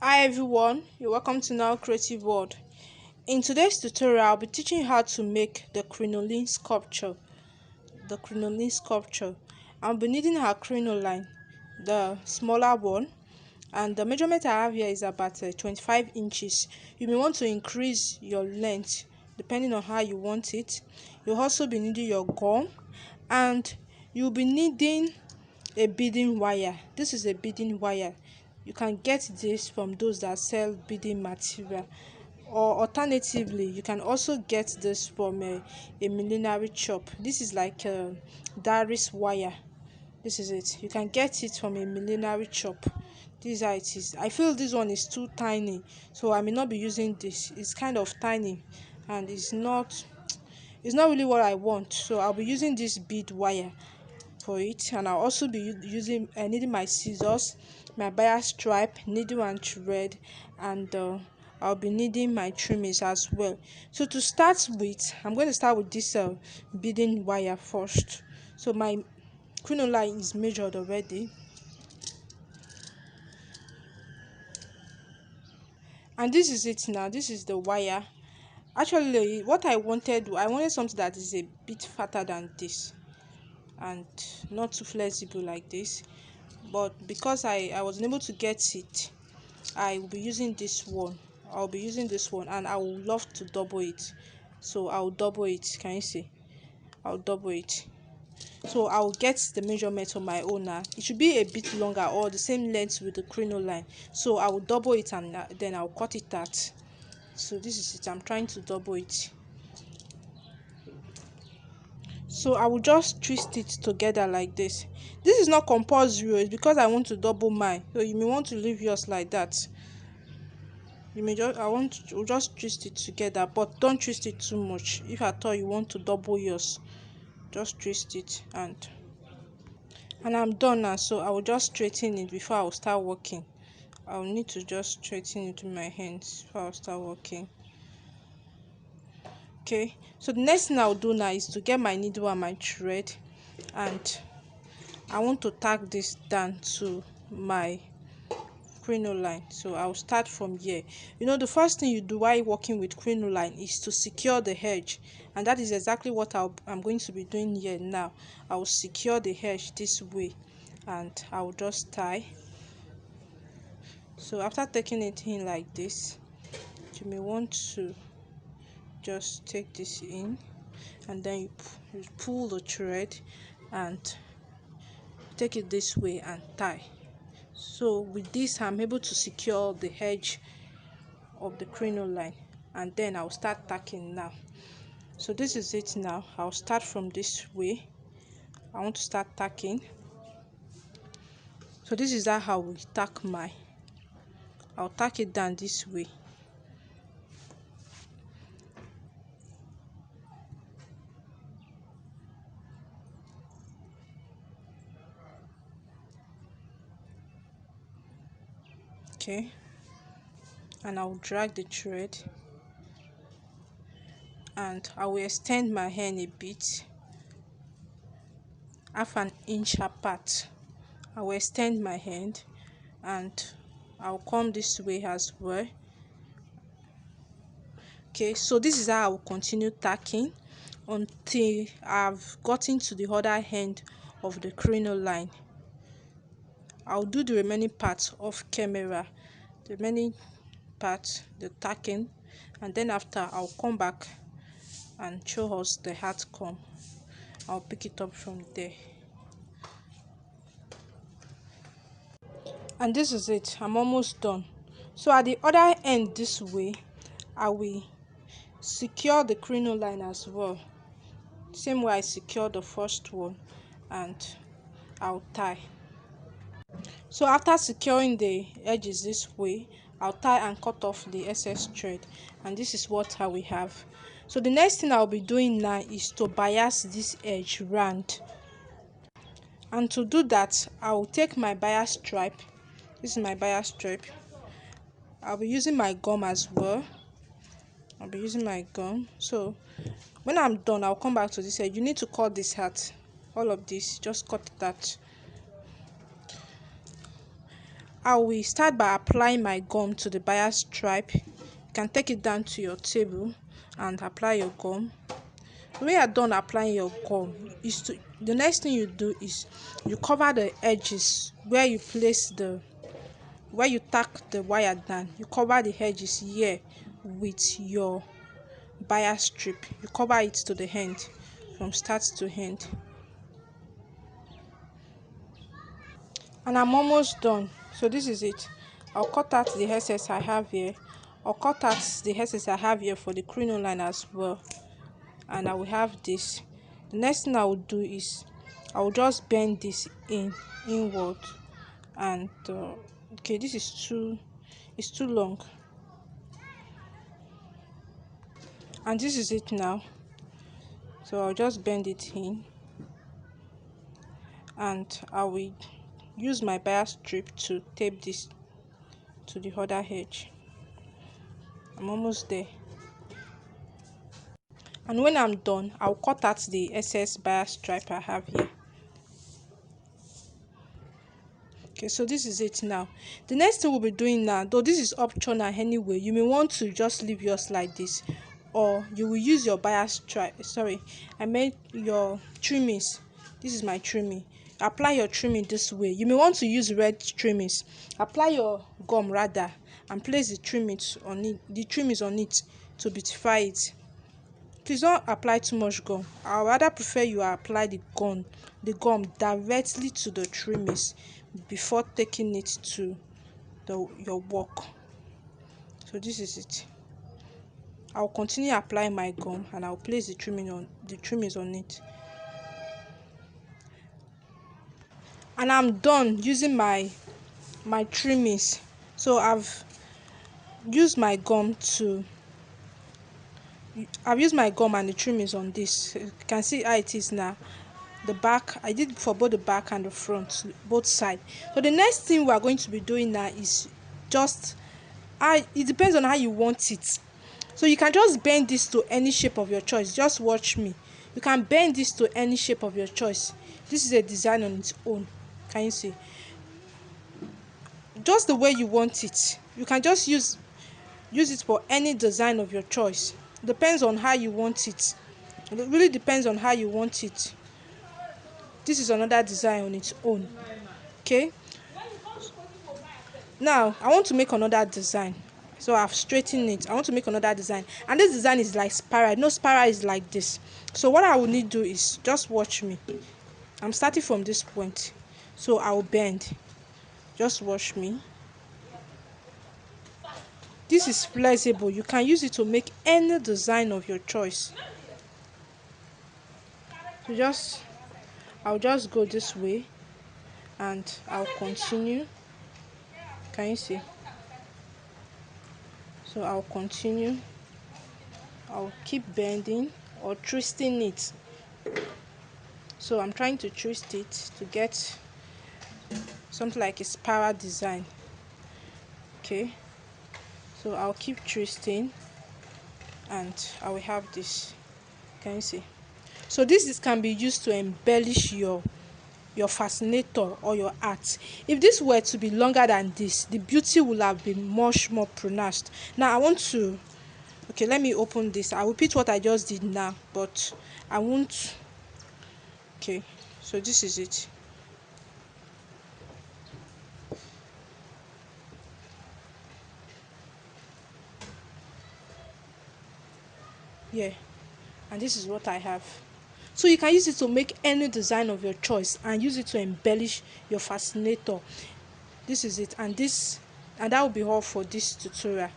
Hi everyone, you're welcome to Nao Creative World. In today's tutorial, I'll be teaching you how to make the crinoline sculpture. The crinoline sculpture. I'll be needing our crinoline, the smaller one, and the measurement I have here is about 25 inches. You may want to increase your length depending on how you want it. You'll also be needing your gum, and you'll be needing a beading wire. This is a beading wire. You can get this from those that sell beading material, or alternatively you can also get this from a millinery shop. This is like a darius wire. This is it. You can get it from a millinery shop. This is how it is. I feel this one is too tiny, so I may not be using this. It's kind of tiny and it's not really what I want, so I'll be using this bead wire for it. And I'll also be needing my scissors, my bias stripe, needle and thread, and I'll be needing my trimmings as well. So to start with, I'm going to start with this beading wire first. So my crinoline is measured already, and this is it now. This is the wire. Actually, what I wanted something that is a bit fatter than this and not too flexible like this, but because I wasn't able to get it, I will be using this one. I'll be using this one, and I would love to double it. So I'll double it. Can you see? I'll double it. So I'll get the measurement on my own now. It should be a bit longer or the same length with the crinoline. So I will double it, and then I'll cut it out. So this is it. I'm trying to double it. So I will just twist it together like this. This is not compulsory, it's because I want to double mine, so you may want to leave yours like that. You may just I want to just twist it together, but don't twist it too much. If at all you want to double yours, just twist it. And I'm done now, so I will just straighten it before I will start working. I'll need to just straighten it with my hands before I'll start working. Okay, so the next thing I'll do now is to get my needle and my thread, and I want to tack this down to my crinoline. So I'll start from here. The first thing you do while working with crinoline is to secure the edge, and that is exactly what I'm going to be doing here now. I will secure the edge this way, and I will just tie. So after taking it in like this, you may want to just take this in, and then you pull the thread and take it this way and tie. So with this, I'm able to secure the edge of the crinoline, and then I'll start tacking now. So this is it now. I'll start from this way. I want to start tacking. So this is how we tack I'll tack it down this way. Okay, and I'll drag the thread, and I will extend my hand a bit, half an inch apart. I will extend my hand, and I'll come this way as well. Okay, so this is how I will continue tacking until I've gotten to the other end of the crinoline. I'll do the remaining parts off camera, the remaining part, the tacking, and then after I'll come back and show us the outcome. I'll pick it up from there. And this is it. I'm almost done. So at the other end this way, I will secure the crinoline as well, same way I secured the first one, and I'll tie. So after securing the edges this way, I'll tie and cut off the excess thread, and this is what I will have. So the next thing I'll be doing now is to bias this edge round, and to do that I will take my bias stripe. This is my bias stripe. I'll be using my gum as well. So when I'm done, I'll come back to this edge. You need to cut this out, all of this, just cut it out. I will start by applying my gum to the bias stripe. You can take it down to your table and apply your gum. When you are done applying your gum, the next thing you do is you cover the edges where you tack the wire down. You cover the edges here with your bias strip. You cover it to the end, from start to end. And I'm almost done. So this is it. I'll cut out the excess I have here. I'll cut out the excess I have here for the crinoline as well. And I will have this. The next thing I will do is I will just bend this inward. And okay, this is too long. And this is it now. So I'll just bend it in, and I will use my bias strip to tape this to the other edge. I'm almost there. And when I'm done, I'll cut out the excess bias stripe I have here. Okay, so this is it now. The next thing we'll be doing now, though this is optional anyway, you may want to just leave yours like this, or you will use your bias stripe. Sorry, I made your trimmings. This is my trimming. Apply your trimming this way. You may want to use red trimmings. Apply your gum rather, and place the trimmings on it to beautify it. Please don't apply too much gum. I would rather prefer you apply the gum directly to the trimmings before taking it to your work. So this is it. I'll continue applying my gum, and I'll place the trimmings on it. And I'm done using my trimmings. So I've used my gum and the trimmings on this. You can see how it is now. The back, I did for both the back and the front, both sides. So the next thing we are going to be doing now is it depends on how you want it. So you can just bend this to any shape of your choice. Just watch me. You can bend this to any shape of your choice. This is a design on its own. Can you see? Just the way you want it. You can just use it for any design of your choice. Depends on how you want it. It really depends on how you want it. This is another design on its own. Okay, now I want to make another design. So I've straightened it. I want to make another design, and this design is like spiral. No, spiral is like this. So what I will need to do is just watch me. I'm starting from this point, so I will bend. Just watch me. This is flexible. You can use it to make any design of your choice. So I'll just go this way, and I'll continue. Can you see? So I'll continue. I'll keep bending or twisting it. So I'm trying to twist it to get something like a spiral design. Okay, so I'll keep twisting, and I will have this. Can you see? So this can be used to embellish your fascinator or your art. If this were to be longer than this, the beauty will have been much more pronounced. Now I want to, okay, let me open this. I'll repeat what I just did now, but I won't. Okay, so this is it. Yeah, and this is what I have. So you can use it to make any design of your choice and use it to embellish your fascinator. This is it, and that will be all for this tutorial.